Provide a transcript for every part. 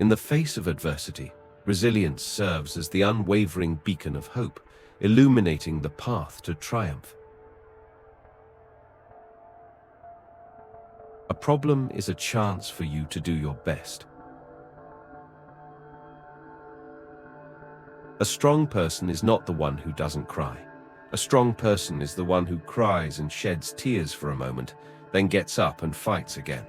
In the face of adversity, resilience serves as the unwavering beacon of hope, illuminating the path to triumph. A problem is a chance for you to do your best. A strong person is not the one who doesn't cry. A strong person is the one who cries and sheds tears for a moment, then gets up and fights again.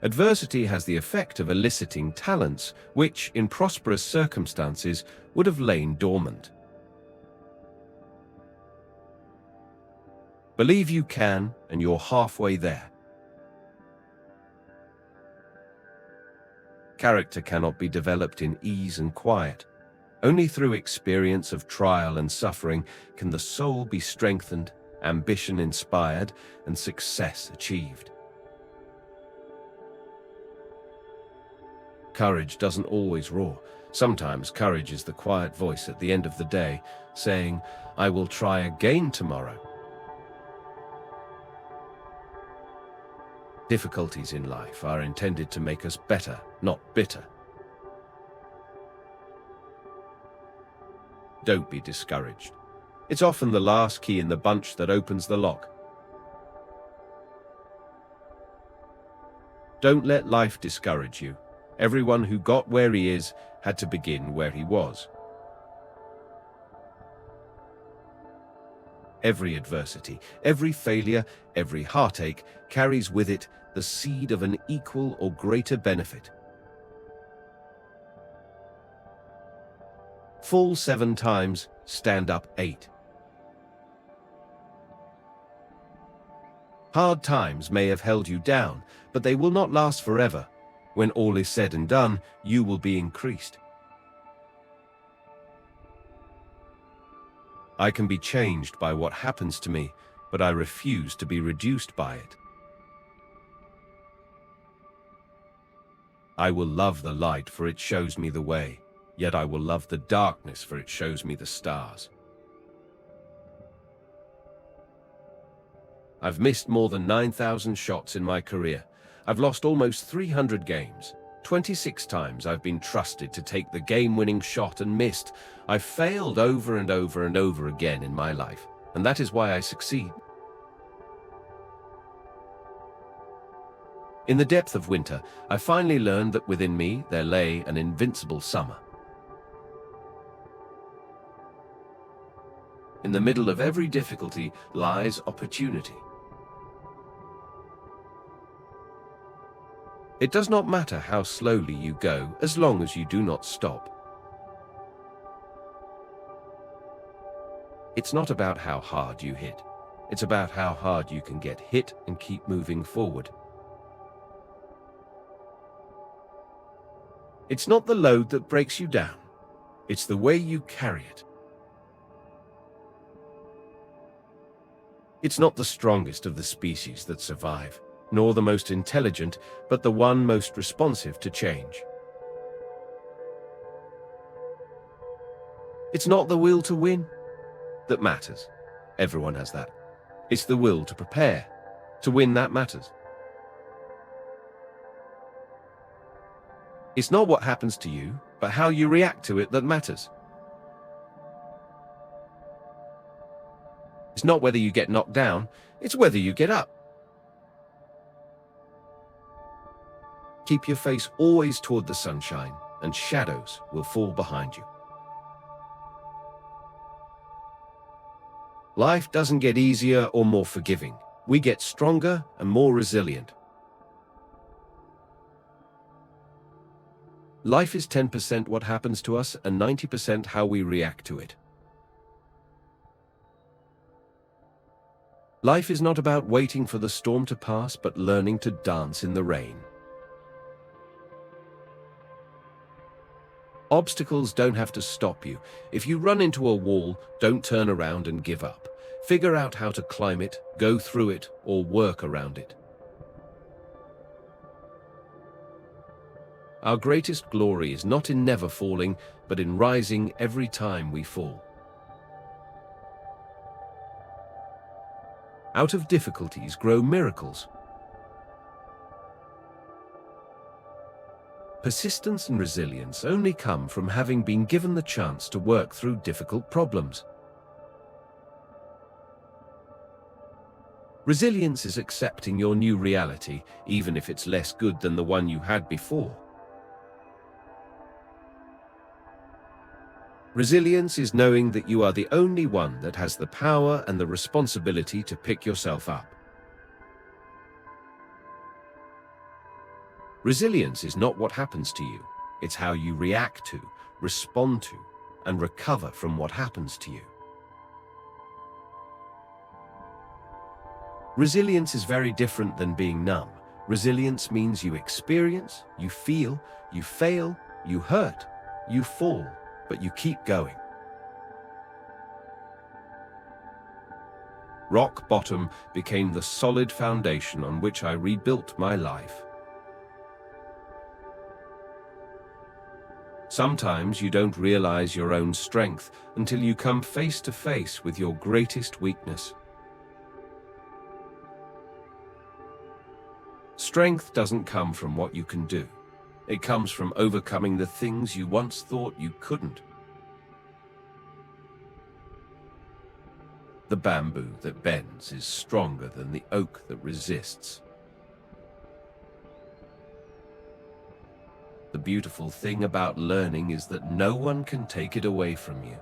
Adversity has the effect of eliciting talents which, in prosperous circumstances, would have lain dormant. Believe you can, and you're halfway there. Character cannot be developed in ease and quiet. Only through experience of trial and suffering can the soul be strengthened, ambition inspired, and success achieved. Courage doesn't always roar. Sometimes courage is the quiet voice at the end of the day, saying, "I will try again tomorrow." Difficulties in life are intended to make us better, not bitter. Don't be discouraged. It's often the last key in the bunch that opens the lock. Don't let life discourage you. Everyone who got where he is had to begin where he was. Every adversity, every failure, every heartache carries with it the seed of an equal or greater benefit. Fall 7 times, stand up 8. Hard times may have held you down, but they will not last forever. When all is said and done, you will be increased. I can be changed by what happens to me, but I refuse to be reduced by it. I will love the light, for it shows me the way, yet I will love the darkness, for it shows me the stars. I've missed more than 9,000 shots in my career. I've lost almost 300 games. 26 times I've been trusted to take the game-winning shot and missed. I've failed over and over and over again in my life, and that is why I succeed. In the depth of winter, I finally learned that within me there lay an invincible summer. In the middle of every difficulty lies opportunity. It does not matter how slowly you go, as long as you do not stop. It's not about how hard you hit. It's about how hard you can get hit and keep moving forward. It's not the load that breaks you down. It's the way you carry it. It's not the strongest of the species that survive, nor the most intelligent, but the one most responsive to change. It's not the will to win that matters. Everyone has that. It's the will to prepare, to win that matters. It's not what happens to you, but how you react to it that matters. It's not whether you get knocked down, it's whether you get up. Keep your face always toward the sunshine, and shadows will fall behind you. Life doesn't get easier or more forgiving. We get stronger and more resilient. Life is 10% what happens to us and 90% how we react to it. Life is not about waiting for the storm to pass, but learning to dance in the rain. Obstacles don't have to stop you. If you run into a wall, don't turn around and give up. Figure out how to climb it, go through it, or work around it. Our greatest glory is not in never falling, but in rising every time we fall. Out of difficulties grow miracles. Persistence and resilience only come from having been given the chance to work through difficult problems. Resilience is accepting your new reality, even if it's less good than the one you had before. Resilience is knowing that you are the only one that has the power and the responsibility to pick yourself up. Resilience is not what happens to you, it's how you react to, respond to, and recover from what happens to you. Resilience is very different than being numb. Resilience means you experience, you feel, you fail, you hurt, you fall, but you keep going. Rock bottom became the solid foundation on which I rebuilt my life. Sometimes you don't realize your own strength until you come face to face with your greatest weakness. Strength doesn't come from what you can do. It comes from overcoming the things you once thought you couldn't. The bamboo that bends is stronger than the oak that resists. The beautiful thing about learning is that no one can take it away from you.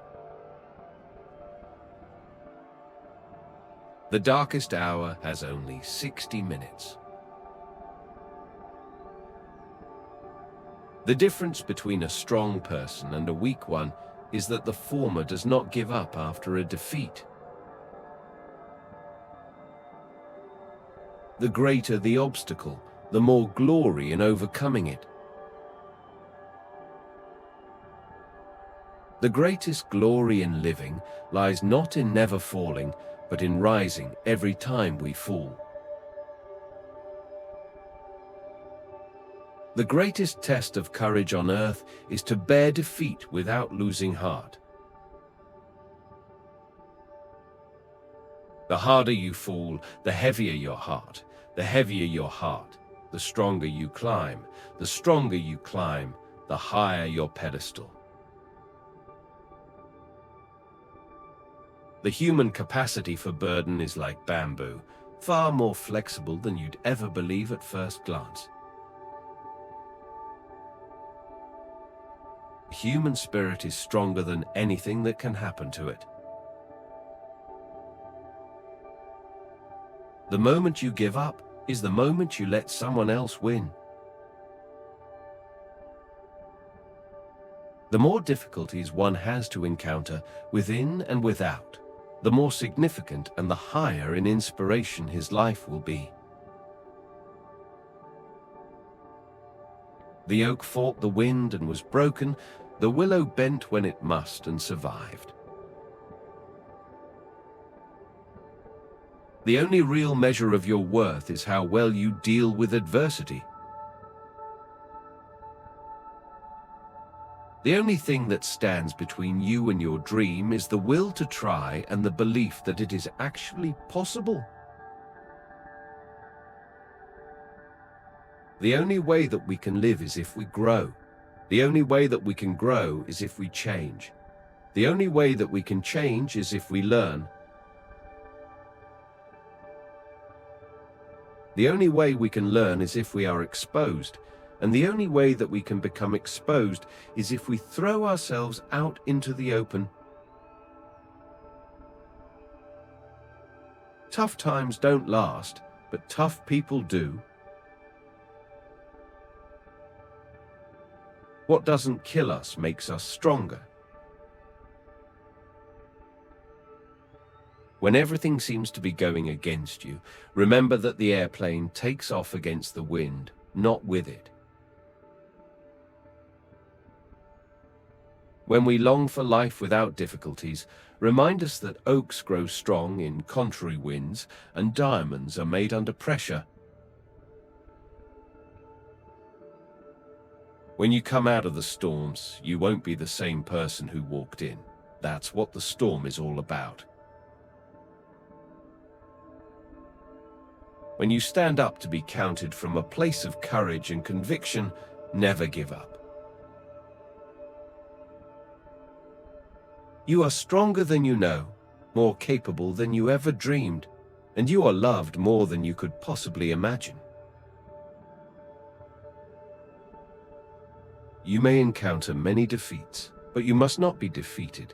The darkest hour has only 60 minutes. The difference between a strong person and a weak one is that the former does not give up after a defeat. The greater the obstacle, the more glory in overcoming it. The greatest glory in living lies not in never falling, but in rising every time we fall. The greatest test of courage on earth is to bear defeat without losing heart. The harder you fall, the heavier your heart. The heavier your heart, the stronger you climb. The stronger you climb, the higher your pedestal. The human capacity for burden is like bamboo, far more flexible than you'd ever believe at first glance. The human spirit is stronger than anything that can happen to it. The moment you give up is the moment you let someone else win. The more difficulties one has to encounter within and without, the more significant and the higher in inspiration his life will be. The oak fought the wind and was broken. The willow bent when it must and survived. The only real measure of your worth is how well you deal with adversity. The only thing that stands between you and your dream is the will to try and the belief that it is actually possible. The only way that we can live is if we grow. The only way that we can grow is if we change. The only way that we can change is if we learn. The only way we can learn is if we are exposed. And the only way that we can become exposed is if we throw ourselves out into the open. Tough times don't last, but tough people do. What doesn't kill us makes us stronger. When everything seems to be going against you, remember that the airplane takes off against the wind, not with it. When we long for life without difficulties, remind us that oaks grow strong in contrary winds and diamonds are made under pressure. When you come out of the storms, you won't be the same person who walked in. That's what the storm is all about. When you stand up to be counted from a place of courage and conviction, Never give up. You are stronger than you know, more capable than you ever dreamed, and you are loved more than you could possibly imagine. You may encounter many defeats, but you must not be defeated.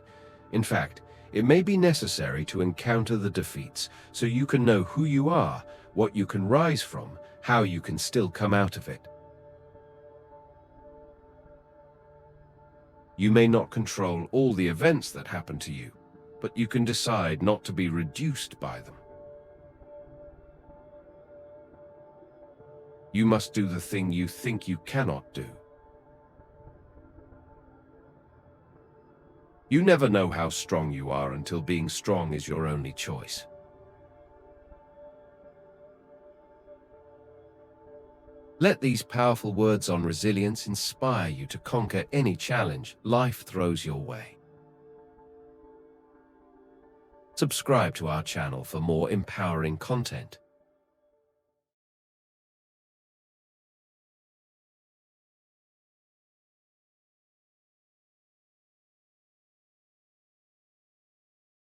In fact, it may be necessary to encounter the defeats so you can know who you are, what you can rise from, how you can still come out of it. You may not control all the events that happen to you, but you can decide not to be reduced by them. You must do the thing you think you cannot do. You never know how strong you are until being strong is your only choice. Let these powerful words on resilience inspire you to conquer any challenge life throws your way. Subscribe to our channel for more empowering content.